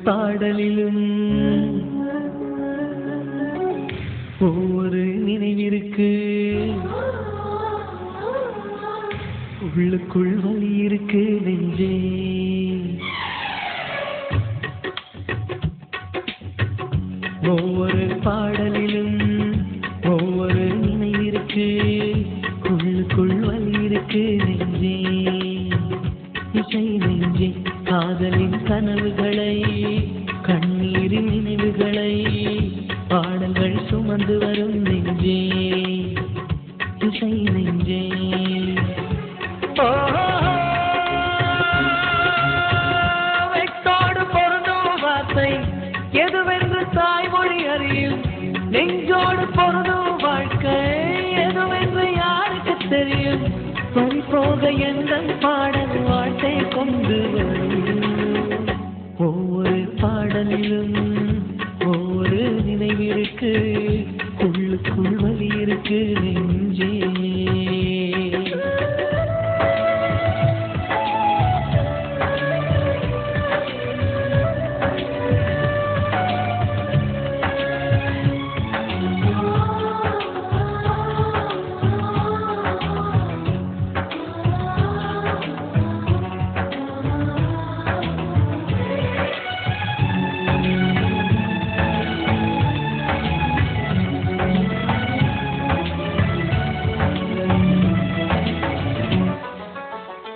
பாடலிலும் ஒவ்வொரு நினைவிற்கு உள்ளுக்குள் வலி இருக்கு நெஞ்சே. ஒவ்வொரு பாடலிலும் ஒவ்வொரு நினைவிற்கு உள்ளுக்குள் வலி இருக்கு நெஞ்சே. இசை நெஞ்சே காதலின் கனவுகளை கண்ணீரின் நினைவுகளை பாடல்கள் சுமந்து வரும் நெஞ்சே. இசை நெஞ்சே வெட்டோடு பொருந்தும் வார்த்தை எதுவென்று தாய்மொழி அறியும். நெஞ்சோடு பொருந்தும் வாழ்க்கை எதுவென்று யாருக்கு தெரியும். பறிபோக எந்த பாடல் வாழ்க்கை கொண்டு வரும். ஒவ்வொரு பாடலிலும் ஒவ்வொரு நினைவிற்கு உள்ளுக்குள் வலி இருக்கு நெஞ்சே.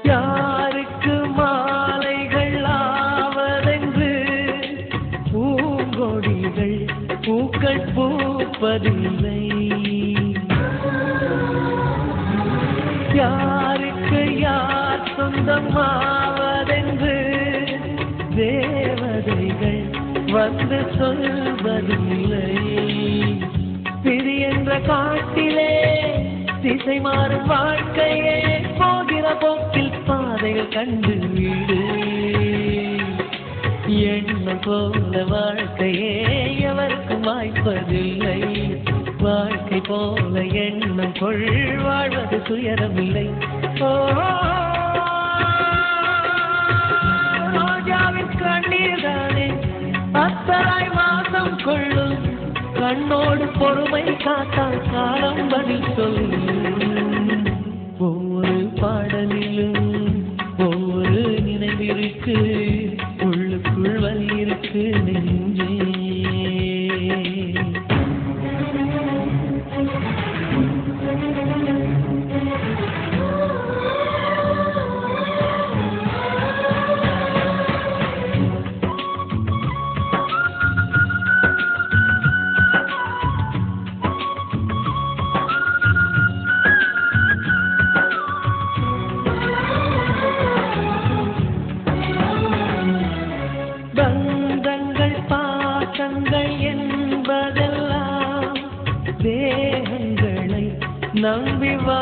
யாருக்கு மாலைகள் ஆவதென்று பூங்கொடிகள் பூக்கள் பூப்பதில்லை. யாருக்கு யார் சொந்தமாவதென்று தேவதைகள் வந்து சொல்வதில்லை. பிரி என்ற காட்டிலே திசை மாறும் வாழ்க்கையே போகிற போக்கில் பாதைகள் கண்டு வீடு. எண்ணம் போல வாழ்க்கையே எவருக்கும் வாய்ப்பதில்லை. வாழ்க்கை போல எண்ணம் கொள் வாழ்வது துயரமில்லை. ரோஜாவின் கண்ணீர் தானே அத்தராய் மாசம் கொள்ளும். கண்ணோடு பொறுமை காத்தால் காலம் பதில் சொல்லும். ஒவ்வொரு பாடலிலும் ஒவ்வொரு நினைவிற்கு உள்ளுக்குள் வலி இருக்கு நெஞ்சே. பந்தங்கள் பாசங்கள் என்பதெல்லாம் தேகங்களை நம்பி வா